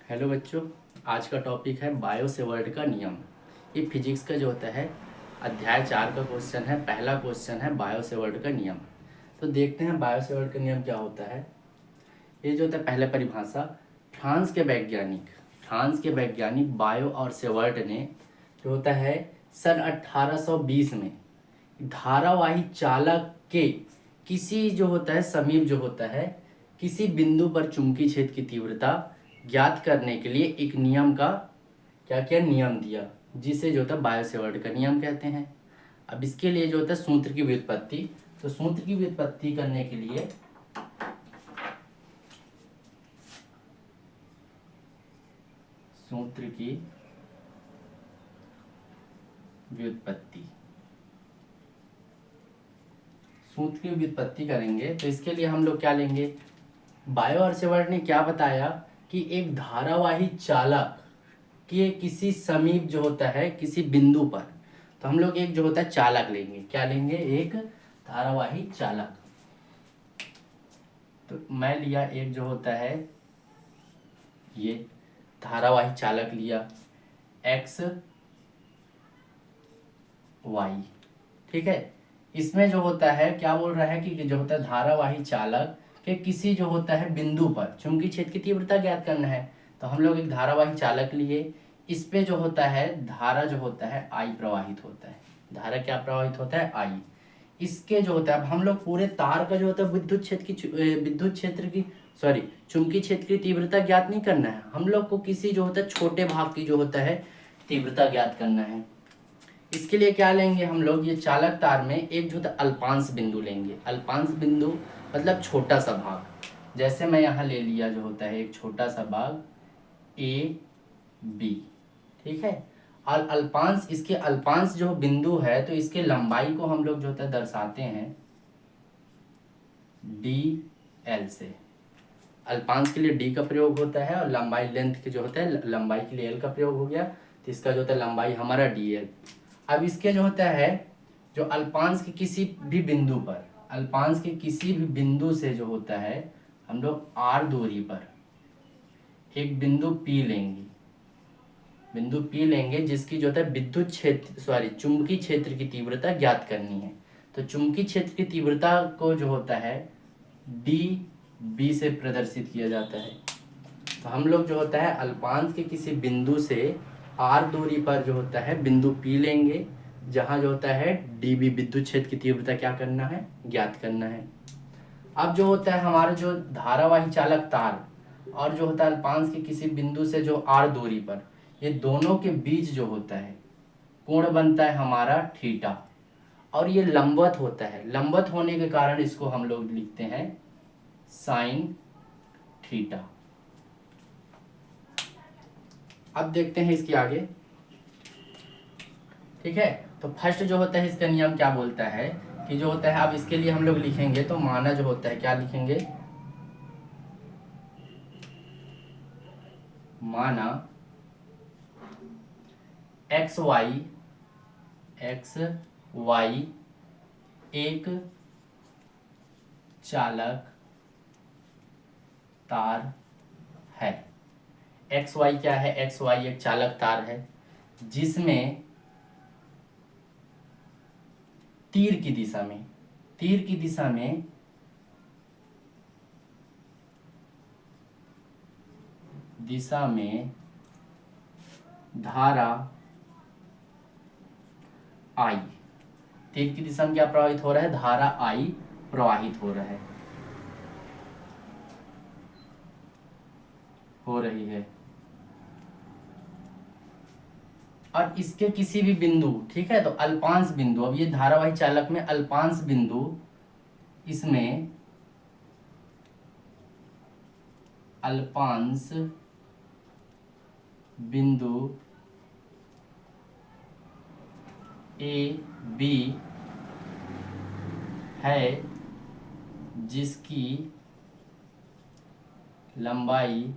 Hello बच्चों। आज का टॉपिक है बायो सेवर्ट का नियम। ये फिजिक्स का जो होता है अध्याय 4 का क्वेश्चन है। पहला क्वेश्चन है बायो सेवर्ट का नियम। तो देखते हैं बायो सेवर्ट का नियम क्या होता है। ये जो होता है पहले परिभाषा, फ्रांस के वैज्ञानिक बायो और सेवर्ट ने जो होता है सन 1820 में धारावाही चालक के किसी जो होता है समीप जो होता है किसी बिंदु पर चुंबकीय क्षेत्र की तीव्रता ज्ञात करने के लिए एक नियम का क्या क्या नियम दिया, जिसे जो होता है बायो सेवर्ट का नियम कहते हैं। अब इसके लिए जो होता है सूत्र की व्युत्पत्ति, तो सूत्र की व्युत्पत्ति करने के लिए सूत्र की व्युत्पत्ति सूत्र की व्युत्पत्ति करेंगे तो इसके लिए हम लोग क्या लेंगे। बायो और सेवर्ट ने क्या बताया कि एक धारावाही चालक के किसी समीप जो होता है किसी बिंदु पर, तो हम लोग एक जो होता है चालक लेंगे। क्या लेंगे? एक धारावाही चालक। तो मैं लिया एक जो होता है ये धारावाही चालक लिया एक्स वाई। ठीक है। इसमें जो होता है क्या बोल रहा है कि जो होता है धारावाही चालक के किसी जो होता है बिंदु पर चुंबकीय क्षेत्र की तीव्रता ज्ञात करना है। तो हम लोग एक धारावाही चालक लिए, इस पे जो होता है धारा जो होता है आई प्रवाहित होता है। धारा क्या प्रवाहित होता है? आई। इसके जो होता है अब हम लोग पूरे तार का जो होता है विद्युत क्षेत्र की सॉरी चुंबकीय क्षेत्र की तीव्रता ज्ञात नहीं करना है, हम लोग को किसी जो होता है छोटे भाग की जो होता है तीव्रता ज्ञात करना है। इसके लिए क्या लेंगे हम लोग, ये चालक तार में एक जो होता है अल्पांश बिंदु लेंगे। अल्पांश बिंदु मतलब छोटा सा भाग। जैसे मैं यहाँ ले लिया जो होता है एक छोटा सा भाग ए बी। ठीक है। और अल्पांश, इसके अल्पांश जो बिंदु है तो इसके लंबाई को हम लोग जो होता है दर्शाते हैं डी एल से। अल्पांश के लिए डी का प्रयोग होता है और लंबाई लेंथ के जो होता है लंबाई के लिए एल का प्रयोग हो गया, तो इसका जो होता है लंबाई हमारा डी एल। अब इसके जो होता है जो अल्पांश के किसी भी बिंदु पर, अल्पांश के किसी भी बिंदु से जो होता है हम लोग आर दूरी पर एक बिंदु पी लेंगे। बिंदु पी लेंगे जिसकी जो होता है विद्युत क्षेत्र चुंबकीय क्षेत्र की तीव्रता ज्ञात करनी है। तो चुंबकीय क्षेत्र की तीव्रता को जो होता है डी बी से प्रदर्शित किया जाता है। तो हम लोग जो होता है अल्पांश के किसी बिंदु से आर दूरी पर जो होता है बिंदु पी लेंगे, जहां जो होता है डीबी विद्युत क्षेत्र की तीव्रता क्या करना है? ज्ञात करना है। अब जो होता है हमारा जो धारावाही चालक तार और जो होता है अल्पांश के किसी बिंदु से जो आर दूरी पर, ये दोनों के बीच जो होता है कोण बनता है हमारा थीटा, और ये लंबवत होता है। लंबवत होने के कारण इसको हम लोग लिखते हैं साइन थीटा। अब देखते हैं इसके आगे। ठीक है। तो फर्स्ट जो होता है इसका नियम क्या बोलता है कि जो होता है अब इसके लिए हम लोग लिखेंगे तो माना जो होता है क्या लिखेंगे, माना एक्स वाई एक चालक तार है। एक्स वाई क्या है? एक्स वाई एक चालक तार है जिसमें तीर की दिशा में धारा आई, तीर की दिशा में क्या प्रवाहित हो रहा है? धारा आई प्रवाहित हो रही है। और इसके किसी भी बिंदु, ठीक है, तो अल्पांश बिंदु, अब ये धारावाही चालक में अल्पांश बिंदु, इसमें अल्पांश बिंदु ए बी है जिसकी लंबाई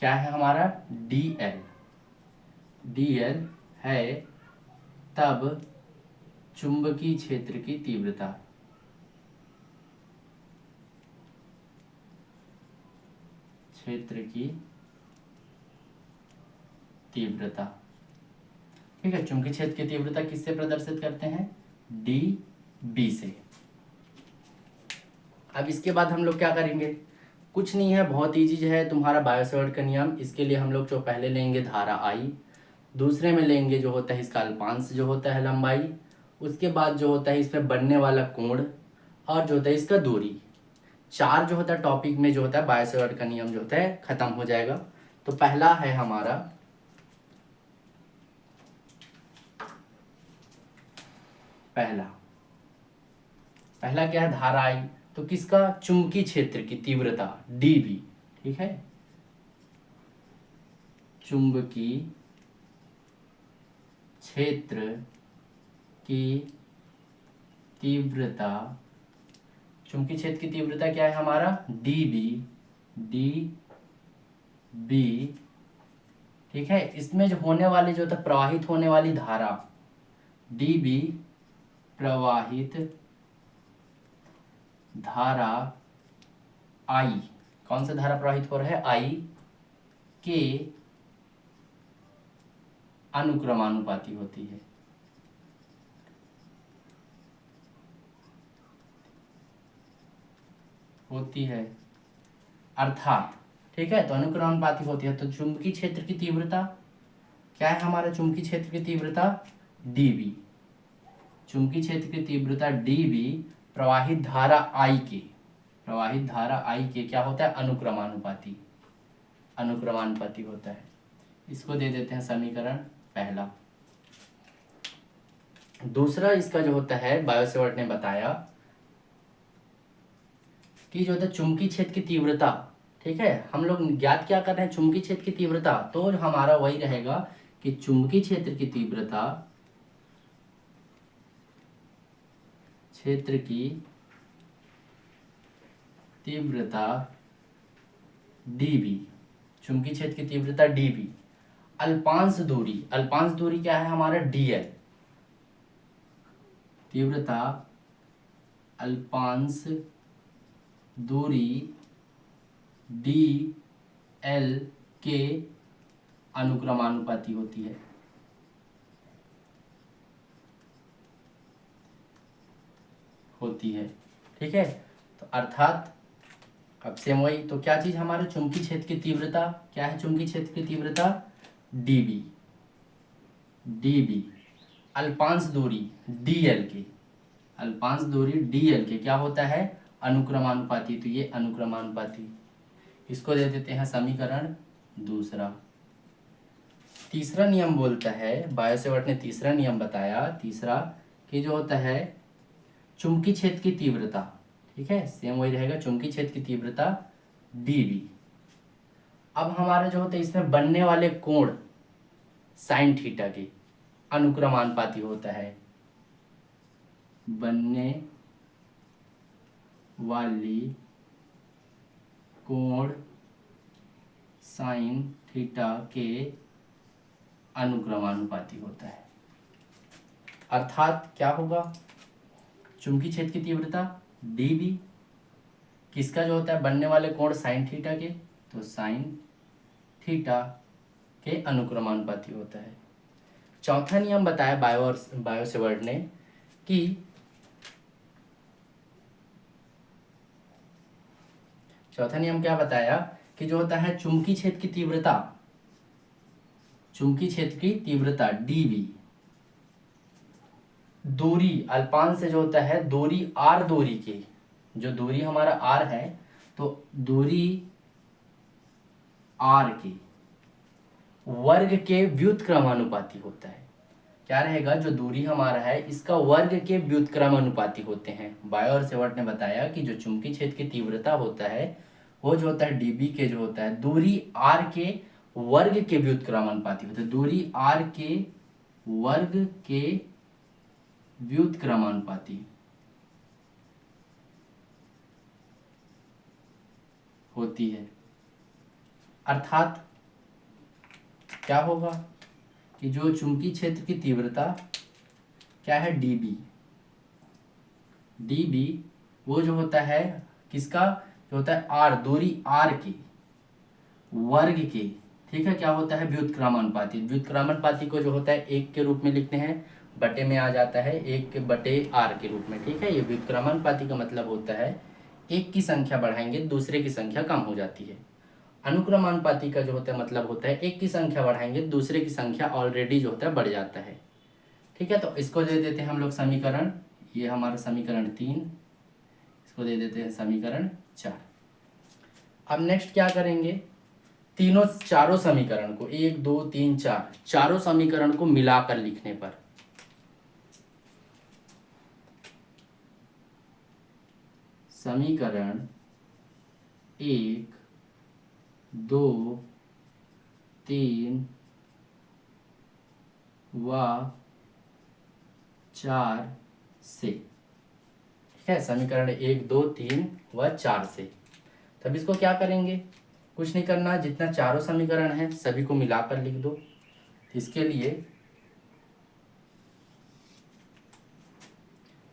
क्या है हमारा? डी एल है, तब चुंबकीय क्षेत्र की क्षेत्र की तीव्रता। ठीक है, चुंबकीय क्षेत्र की तीव्रता किससे प्रदर्शित करते हैं? डी बी से। अब इसके बाद हम लोग क्या करेंगे? कुछ नहीं है, बहुत इजी है तुम्हारा बायो-सैवर्ट का नियम। इसके लिए हम लोग जो पहले लेंगे धारा आई, दूसरे में लेंगे जो होता है इसका अल्पांश जो होता है लंबाई, उसके बाद जो होता है इसमें बनने वाला कोण, और जो होता है इसका दूरी। चार जो होता है टॉपिक में जो होता है बायो-सैवर्ट का नियम जो होता है खत्म हो जाएगा। तो पहला है हमारा पहला क्या है? धारा आई। तो किसका? चुंबकीय क्षेत्र की तीव्रता डीबी। ठीक है, चुंबकीय क्षेत्र की तीव्रता, चुंबकीय क्षेत्र की तीव्रता क्या है हमारा? D B. ठीक है, इसमें जो होने वाली जो होता प्रवाहित होने वाली धारा डी बी, प्रवाहित धारा आई, कौन सा धारा प्रवाहित हो रहा है? आई के अनुक्रमानुपाती होती है। अर्थात, ठीक है, तो अनुक्रमानुपाती होती है। तो चुंबकीय क्षेत्र की तीव्रता क्या है हमारा? चुंबकीय क्षेत्र की तीव्रता डीबी, चुंबकीय क्षेत्र की तीव्रता डीबी प्रवाहित धारा आई के क्या होता है? अनुक्रमानुपाती होता है। इसको दे देते हैं समीकरण पहला। दूसरा इसका जो होता है बायो-सैवर्ट ने बताया कि जो होता है चुंबकीय क्षेत्र की तीव्रता, ठीक है, हम लोग ज्ञात क्या कर रहे हैं? चुंबकीय क्षेत्र की तीव्रता। तो हमारा वही रहेगा कि चुंबकीय क्षेत्र की तीव्रता डीबी, चुंबकीय क्षेत्र की तीव्रता डीबी, अल्पांश दूरी क्या है हमारा? डीएल, तीव्रता अल्पांश दूरी डी एल के अनुक्रमानुपाती होती है। ठीक है, तो अर्थात अब सेम वही, तो क्या चीज हमारे चुंबकीय क्षेत्र की तीव्रता क्या है? चुंबकीय क्षेत्र की तीव्रता डीबी अल्पांश दूरी डीएल के क्या होता है? अनुक्रमानुपाती। तो ये अनुक्रमानुपाती, इसको दे देते हैं समीकरण दूसरा। तीसरा नियम बोलता है, बायो-सैवर्ट ने तीसरा नियम बताया, तीसरा कि जो होता है चुंबकीय क्षेत्र की तीव्रता, ठीक है, सेम वही रहेगा, चुंबकीय क्षेत्र की तीव्रता डीबी। अब हमारा जो होता है इसमें बनने वाले कोण साइन थीटा के अनुक्रमानुपाती होता है। बनने वाली कोण साइन थीटा के अनुक्रमानुपाती होता है। अर्थात क्या होगा? चुंबकीय क्षेत्र की तीव्रता डीबी, किसका जो होता है? बनने वाले कोण साइन थीटा के, तो साइन थीटा के अनुक्रमानुपाती होता है। चौथा नियम बताया बायो-सैवर्ट ने कि चौथा नियम क्या बताया कि जो होता है चुंबकीय क्षेत्र की तीव्रता डीबी, दूरी अल्पांश से जो होता है दूरी आर, दूरी के, जो दूरी हमारा आर है, तो दूरी आर के वर्ग के व्युत्क्रमानुपाती होता है। क्या रहेगा? जो दूरी हमारा है इसका वर्ग के व्युत्क्रमानुपाती होते हैं। बायो-सैवर्ट ने बताया कि जो चुंबकीय क्षेत्र की तीव्रता होता है वो जो होता है डीबी के जो होता है दूरी आर के वर्ग के व्युत्क्रमानुपाती होता है। दूरी आर के वर्ग के व्युत्क्रमानुपाती होती है। अर्थात क्या होगा कि जो चुंबकीय क्षेत्र की तीव्रता क्या है? डीबी वो जो होता है किसका? जो होता है आर, दूरी आर की, वर्ग के, ठीक है, क्या होता है व्युत्क्रमानुपाती। व्युत्क्रमानुपाती को जो होता है 1 के रूप में लिखते हैं, बटे में आ जाता है 1/r के रूप में, ठीक है। ये व्युत्क्रमानुपाती का मतलब होता है एक की संख्या बढ़ाएंगे दूसरे की संख्या कम हो जाती है। अनुक्रमानुपाती का जो होता है मतलब होता है एक की संख्या बढ़ाएंगे दूसरे की संख्या ऑलरेडी जो होता है बढ़ जाता है, ठीक है। तो इसको दे देते हैं हम लोग समीकरण, ये हमारा समीकरण 3, इसको दे देते हैं समीकरण 4। अब नेक्स्ट क्या करेंगे, चारों समीकरण को 1 2 3 4 चारों समीकरण को मिलाकर लिखने पर समीकरण 1 2 3 व 4 से, ठीक है, समीकरण 1 2 3 व 4 से। तब इसको क्या करेंगे, कुछ नहीं करना, जितना चारों समीकरण है सभी को मिलाकर लिख दो। इसके लिए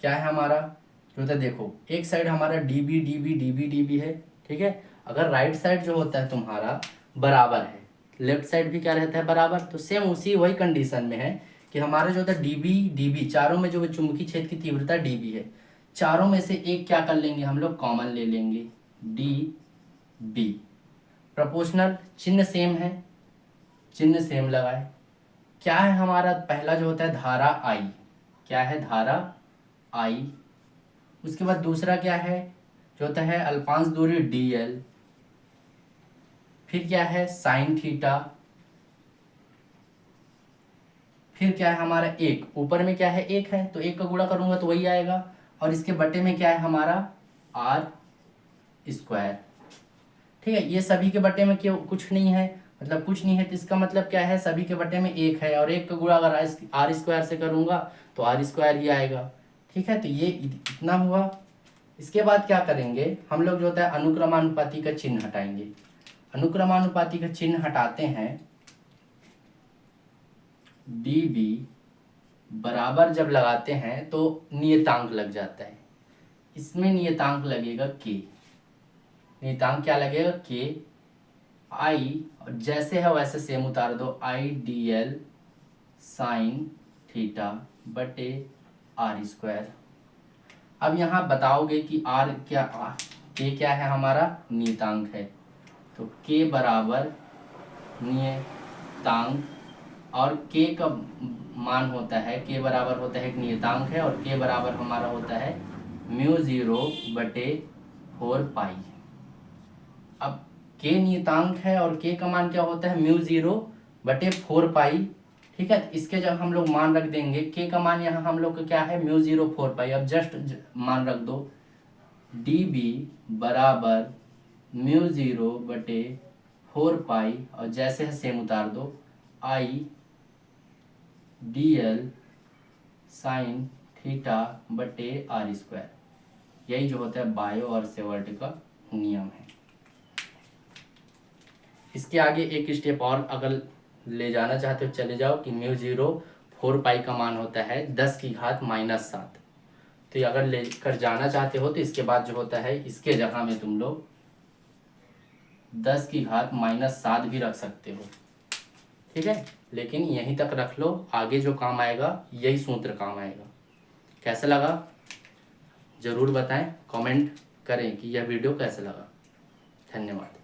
क्या है हमारा जो होता है, देखो एक साइड हमारा डीबी डीबी डीबी डीबी है, ठीक है। अगर राइट साइड जो होता है तुम्हारा बराबर है, लेफ्ट साइड भी क्या रहता है बराबर, तो सेम उसी वही कंडीशन में है कि हमारा जो होता है डीबी डीबी चारों में जो चुंबकीय क्षेत्र की तीव्रता डीबी है, चारों में से एक क्या कर लेंगे हम लोग कॉमन ले लेंगे, डी बी। प्रोपोर्शनल चिन्ह सेम है, चिन्ह सेम लगाए। क्या है हमारा पहला जो होता है धारा आई, क्या है धारा आई। उसके बाद दूसरा क्या है जो होता है अल्पांश दूरी डी एल, फिर क्या है साइन थीटा, फिर क्या है हमारा एक, ऊपर में क्या है एक है तो एक का गुणा करूंगा तो वही आएगा, और इसके बटे में क्या है हमारा आर स्क्वायर, ठीक है। ये सभी के बटे में क्यों कुछ नहीं है, मतलब कुछ नहीं है तो इसका मतलब क्या है सभी के बटे में एक है, और एक का गुणा अगर आर स्क्वायर से करूंगा तो आर स्क्वायर ही आएगा, ठीक है। तो ये इतना हुआ। इसके बाद क्या करेंगे हम लोग जो होता है अनुक्रमानुपाती का चिन्ह हटाएंगे। अनुक्रमानुपाती का चिन्ह हटाते हैं, डी बी बराबर जब लगाते हैं तो नियतांक लग जाता है, इसमें नियतांक लगेगा के, नियतांक क्या लगेगा के आई, और जैसे है वैसे सेम उतार दो, I D L sine theta बटे आर स्क्वायर। अब यहाँ बताओगे कि आर क्या, के क्या है हमारा नियतांक है, तो के बराबर नियतांक, और के का मान होता है, के बराबर होता है एक नियतांक है, और के बराबर हमारा होता है म्यू 0/4 पाई। अब के नियतांक है और के का मान क्या होता है म्यू 0/4 पाई, ठीक है। इसके जब हम लोग मान रख देंगे, के का मान यहाँ हम लोग का क्या है म्यू 0/4 पाई, अब जस्ट मान रख दो, डी बी बराबर म्यू 0/4 पाई, और जैसे है सेम उतार दो, I D L sine theta बटे आर स्क्वायर। यही जो होता है बायो और सेवर्ट का नियम है। इसके आगे एक स्टेप और अगर ले जाना चाहते हो चले जाओ कि म्यू 0/4 पाई का मान होता है 10⁻⁻7। तो ये अगर लेकर जाना चाहते हो तो इसके बाद जो होता है इसके जगह में तुम लोग 10⁻⁻7 भी रख सकते हो, ठीक है। लेकिन यहीं तक रख लो, आगे जो काम आएगा यही सूत्र काम आएगा। कैसा लगा ज़रूर बताएं, कमेंट करें कि यह वीडियो कैसा लगा। धन्यवाद।